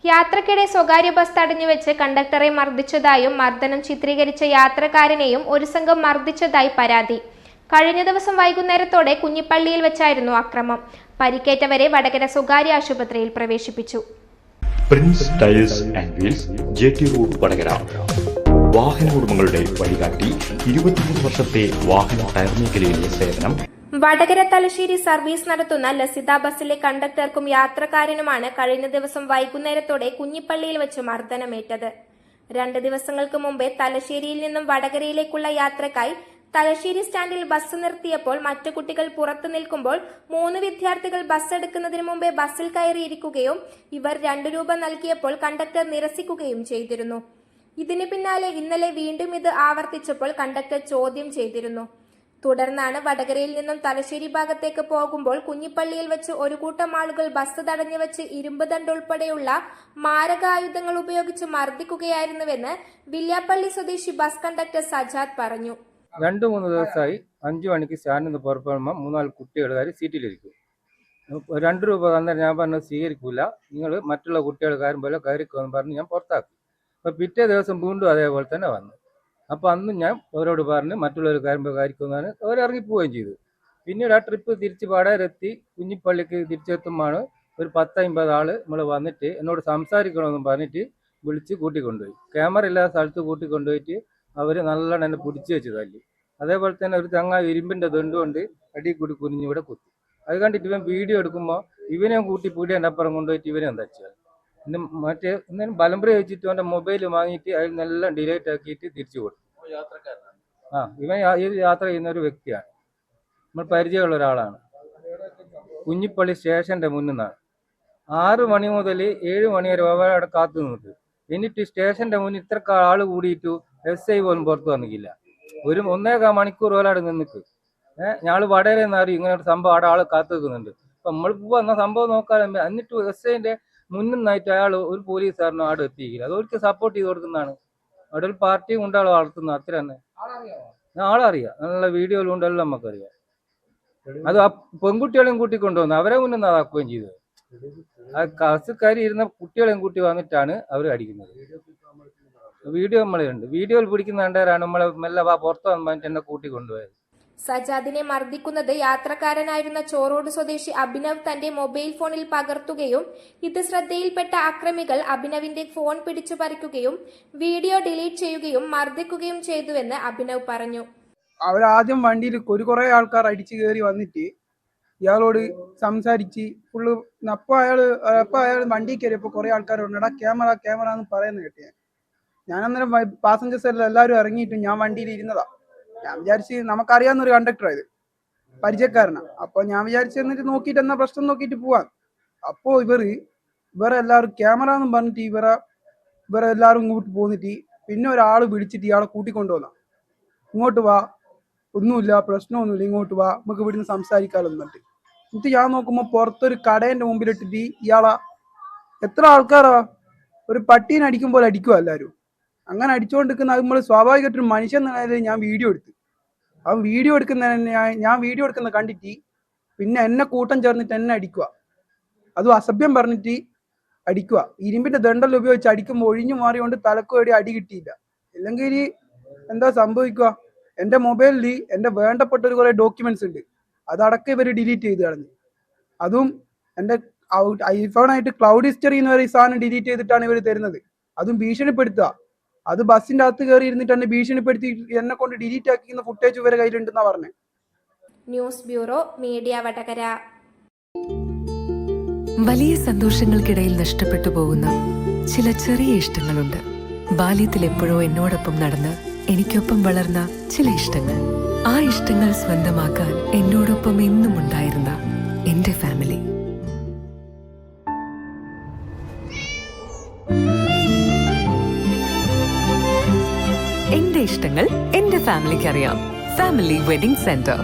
യാത്രക്കിടെ സ്വകാര്യ ബസ് തടഞ്ഞുവെച്ച് കണ്ടക്ടറെ മർദ്ദിച്ചതായും മർദ്ദനം ചിത്രീകരിച്ച യാത്രക്കാരനെയും ഒരു സംഘം മർദ്ദിച്ചതായി പരാതി. കഴിഞ്ഞ ദിവസം വൈകുന്നേരത്തോടെ കുഞ്ഞിപ്പള്ളിയിൽ വെച്ചായിരുന്നു അക്രമം. പരിക്കേറ്റവരെ വടകര സ്വകാര്യ ആശുപത്രിയിൽ പ്രവേശിപ്പിച്ചു. Prince tyres and wheels, JT road, Vadakara. വാഹന ഉടമകളുടെ വഴികാട്ടി. 23 വർഷത്തെ വാഹന ടയർ മേഖലയിലെ സേവനം. വടകര തലശ്ശേരി സർവീസ് നടത്തുന്ന ലസിത ബസ്സിലെ കണ്ടക്ടർക്കും യാത്രക്കാരനുമാണ് കഴിഞ്ഞ ദിവസം വൈകുന്നേരത്തോടെ കുഞ്ഞിപ്പള്ളിയിൽ വെച്ച് മർദ്ദനമേറ്റത്. 2 ദിവസങ്ങൾക്ക് മുമ്പേ തലശ്ശേരിയിൽ നിന്നും വടകരയിലേക്കുള്ള യാത്രക്കായി തലശ്ശേരി സ്റ്റാൻഡിൽ ബസ് നിർത്തിയപ്പോൾ മറ്റു കുട്ടികൾ പുറത്തു നിൽക്കുമ്പോൾ 3 വിദ്യാർത്ഥികൾ ബസ് എടുക്കുന്നതിന് മുമ്പേ ബസ്സിൽ കയറിയിരിക്കുകയും ഇവർ 2 രൂപ നൽകിയപ്പോൾ കണ്ടക്ടർ നിരസിക്കുകയും ചെയ്തിരുന്നു. ഇതിന് പിന്നാലെ ഇന്നലെ വീണ്ടും ഇത് ആവർത്തിച്ചപ്പോൾ കണ്ടക്ടർ ചോദ്യം ചെയ്തിരുന്നു. തുടർന്നാണ് വടകരയിൽ നിന്നും തലശ്ശേരി ഭാഗത്തേക്ക് പോകുമ്പോൾ കുഞ്ഞിപ്പള്ളിയിൽ വെച്ച് ഒരു കൂട്ടം ആളുകൾ ബസ് തടഞ്ഞു വെച്ച് ഇരുമ്പ് ദണ്ട് ഉൾപ്പെടെയുള്ള മാരകായുധങ്ങൾ ഉപയോഗിച്ച് മർദ്ദിക്കുകയായിരുന്നുവെന്ന് വില്യാപ്പള്ളി സ്വദേശി ബസ് കണ്ടക്ടർ സജാദ് പറഞ്ഞു. 2-3 ദിവസമായി 5 മണിക്ക് സ്റ്റാൻഡിൽ നിന്ന് പുറപ്പെടുമ്പോൾ 3-4 കുട്ടികൾ സീറ്റിലിരിക്കും. 2 രൂപ തന്നാൽ ഞാൻ പറഞ്ഞു സ്വീകരിക്കൂല, നിങ്ങൾ മറ്റുള്ള കുട്ടികൾ കാര്യം പോലെ കയറിക്കുമെന്ന് പറഞ്ഞ് ഞാൻ പുറത്താക്കി. അപ്പോൾ പിറ്റേ ദിവസം വീണ്ടും അതേപോലെ തന്നെ വന്നു. അപ്പോൾ അന്ന് ഞാൻ അവരോട് പറഞ്ഞ് മറ്റുള്ളവർ കാര്യമെന്നാണ് അവർ ഇറങ്ങിപ്പോവുകയും ചെയ്തു. പിന്നീട് ആ ട്രിപ്പ് തിരിച്ച് വടകരയെത്തി കുഞ്ഞിപ്പള്ളിക്ക് തിരിച്ചെത്തുമ്പോൾ ഒരു 10-50 ആൾ നമ്മൾ വന്നിട്ട് എന്നോട് സംസാരിക്കണമെന്ന് പറഞ്ഞിട്ട് വിളിച്ച് കൂട്ടിക്കൊണ്ടുപോയി. ക്യാമറ ഇല്ലാത്ത സ്ഥലത്ത് കൂട്ടിക്കൊണ്ടുപോയിട്ട് അവർ നല്ലോണം എന്നെ പിടിച്ചു വെച്ച് തല്ലി. അതേപോലെ തന്നെ ഒരു ചങ്ങായി ഇരുമ്പിൻ്റെ ദണ്ടുകൊണ്ട് അടി കൂടി കുനിഞ്ഞിവിടെ കുത്തി. അത് കണ്ടിട്ട് ഇവൻ വീഡിയോ എടുക്കുമ്പോൾ ഇവനെയും കൂട്ടി പീടിയൻ്റെ അപ്പുറം കൊണ്ടുപോയിട്ട് ഇവനെയും തച്ചാൽ. പിന്നെ മറ്റേ ഒന്നിനും ബലം പ്രയോഗിച്ചിട്ട് അവൻ്റെ മൊബൈൽ വാങ്ങിയിട്ട് അതിൽ നിന്നെല്ലാം ഡിലീറ്റ് ആക്കിയിട്ട് തിരിച്ചു കൊടുത്തു. ഇവൻ ഈ യാത്ര ചെയ്യുന്ന ഒരു വ്യക്തിയാണ്, നമ്മൾ പരിചയമുള്ള ഒരാളാണ്. കുഞ്ഞിപ്പള്ളി സ്റ്റേഷൻ്റെ മുന്നിൽ നിന്നാണ് 6 മണി മുതൽ 7 മണി വരെ അവിടെ കാത്തു നിന്നിട്ട്. എന്നിട്ട് സ്റ്റേഷൻ്റെ മുന്നിൽ ഇത്ര ആൾ കൂടിയിട്ടു SI പോലും പുറത്ത് വന്നിക്കില്ല. ഒരു 1.25 മണിക്കൂർ പോലെ അവിടെ നിന്നിട്ട് ഞങ്ങൾ വടകരയിൽ നിന്ന് അറിയും ഇങ്ങനെ ഒരു സംഭവം അവിടെ ആൾ കാത്തു നിൽക്കുന്നുണ്ട്. അപ്പം നമ്മൾ വന്ന സംഭവം നോക്കാൻ എന്നിട്ട് SIൻ്റെ മുന്നിൽ നിന്നായിട്ട് അയാൾ ഒരു പോലീസുകാരനും അവിടെ എത്തിയില്ല. അത് അവർക്ക് സപ്പോർട്ട് ചെയ്ത് കൊടുക്കുന്നതാണ്. അവിടെ ഒരു പാർട്ടിയും കൊണ്ടാൾ വളർത്തുന്നത്, അത്ര തന്നെ. ആളറിയാം, നല്ല വീഡിയോയിലുണ്ടെല്ലാം നമുക്കറിയാം. അത് ആ പെൺകുട്ടികളെയും കൂട്ടിക്കൊണ്ടുവന്നു അവരെ മുന്നിൽ നിന്ന് അതാക്കുകയും ചെയ്തത്. ആ കസുകാരി ഇരുന്ന കുട്ടികളെയും കൂട്ടി വന്നിട്ടാണ് അവർ അടിക്കുന്നത്. വീഡിയോ നമ്മളുണ്ട്, വീഡിയോയിൽ പിടിക്കുന്ന കണ്ടവരാണ് നമ്മളെ മെല്ലെ പുറത്ത് വന്നിട്ട് എന്നെ കൂട്ടിക്കൊണ്ടുപോയത്. സജാദിനെ മർദ്ദിക്കുന്നത് യാത്രക്കാരനായിരുന്ന ചോറോട് സ്വദേശി അഭിനവ് തന്റെ മൊബൈൽ ഫോണിൽ പകർത്തുകയും ഇത് ശ്രദ്ധയിൽപ്പെട്ട അക്രമികൾ അഭിനവിന്റെ ഫോൺ പിടിച്ചു പറിക്കുകയും വീഡിയോ ഡിലീറ്റ് ചെയ്യുകയും മർദ്ദിക്കുകയും ചെയ്തുവെന്ന് അഭിനവ് പറഞ്ഞു. അവരാദ്യം വണ്ടിയിൽ കുറെ ആൾക്കാർ അടിച്ചു കയറി വന്നിട്ട് ഇയാളോട് സംസാരിച്ച് ഫുള്ള് അപ്പൊ അയാൾ വണ്ടി കയറിയപ്പോ കുറെ ആൾക്കാർ എടാ ക്യാമറ എന്ന് പറയുന്നത് കേട്ടേ. ഞാൻ അന്നേരം പാസഞ്ചേഴ്സ് എല്ലാവരും ഇറങ്ങിയിട്ട് ഞാൻ വണ്ടിയിൽ ഇരുന്നതാ. ഞാൻ വിചാരിച്ച് നമുക്കറിയാവുന്ന ഒരു കണ്ടക്ടറായത്, പരിചയക്കാരനാ. അപ്പൊ ഞാൻ വിചാരിച്ചു എന്നിട്ട് നോക്കിയിട്ട് എന്നാ പ്രശ്നം നോക്കിയിട്ട് പോവാൻ. അപ്പോ ഇവരെ എല്ലാവരും ക്യാമറ എന്നും പറഞ്ഞിട്ട് ഇവരെല്ലാവരും ഇങ്ങോട്ട് പോന്നിട്ട് പിന്നെ ഒരാൾ പിടിച്ചിട്ട് ഇയാളെ കൂട്ടിക്കൊണ്ടുവന്ന. ഇങ്ങോട്ട് വാ, ഒന്നുമില്ല, പ്രശ്നമൊന്നുമില്ല, ഇങ്ങോട്ട് വാ, നമുക്ക് ഇവിടുന്ന് സംസാരിക്കാമല്ലോ എന്നിട്ട്. എന്നിട്ട് ഞാൻ നോക്കുമ്പോ പുറത്തൊരു കടേന്റെ മുമ്പിലിട്ടിട്ട് ഇയാളാ എത്ര ആൾക്കാരാ ഒരു പട്ടീനെ അടിക്കും പോലെ അടിക്കുക എല്ലാവരും. അങ്ങനെ അടിച്ചുകൊണ്ടിരിക്കുന്ന നമ്മൾ സ്വാഭാവികമായിട്ടൊരു മനുഷ്യൻ എന്ന നിലയിൽ ഞാൻ വീഡിയോ എടുത്തു. ആ വീഡിയോ ഞാൻ വീഡിയോ എടുക്കുന്ന കണ്ടിട്ട് പിന്നെ എന്നെ കൂട്ടം ചേർന്നിട്ട് എന്നെ അടിക്കുക, അതും അസഭ്യം പറഞ്ഞിട്ട് അടിക്കുക. ഇരുമ്പിന്റെ ദണ്ടെല്ലാം ഉപയോഗിച്ച് അടിക്കുമ്പോൾ ഒഴിഞ്ഞു മാറിയോണ്ട് തലക്ക് വേണ്ടി അടി കിട്ടിയില്ല. ഇല്ലെങ്കിൽ എന്താ സംഭവിക്കുക, എൻ്റെ മൊബൈലിൽ എൻ്റെ വേണ്ടപ്പെട്ട ഒരു കുറെ ഡോക്യുമെന്റ്സ് ഉണ്ട്, അതടക്കം ഇവർ ഡിലീറ്റ് ചെയ്ത് കളഞ്ഞു. അതും എൻ്റെ ഐഫോണായിട്ട് ക്ലൗഡ് ഹിസ്റ്ററി എന്ന് പറയുന്ന സാധനം ഡിലീറ്റ് ചെയ്തിട്ടാണ് ഇവർ തരുന്നത്. അതും ഭീഷണിപ്പെടുത്തുക. അത് ബസ്സിന്റെ അകത്ത് കയറി ഇരുന്നിട്ട് എന്നെ ഭീഷണിപ്പെടുത്തി എന്നെ കൊണ്ട് ഡിലീറ്റ് ആക്കിക്കുന്ന ഫുട്ടേജ് ഇവരെ കയ്യിലുണ്ടെന്നാ പറഞ്ഞത്. News bureau, media, Vadakara. വലിയ സന്തോഷങ്ങൾക്കിടയിൽ നഷ്ടപ്പെട്ടു പോകുന്ന ചില ചെറിയ ഇഷ്ടങ്ങളുണ്ട്. ബാല്യത്തിൽ എപ്പോഴോ എന്നോടൊപ്പം നടന്ന് എനിക്കൊപ്പം വളർന്ന ചില ഇഷ്ടങ്ങൾ. ആ ഇഷ്ടങ്ങൾ സ്വന്തമാക്കാൻ എന്നോടൊപ്പം എന്നും ഉണ്ടായിരുന്ന എന്റെ ഫാമിലി. എന്റെ ഇഷ്ടങ്ങൾ എന്റെ ഫാമിലിക്ക് അറിയാം. Family wedding centre.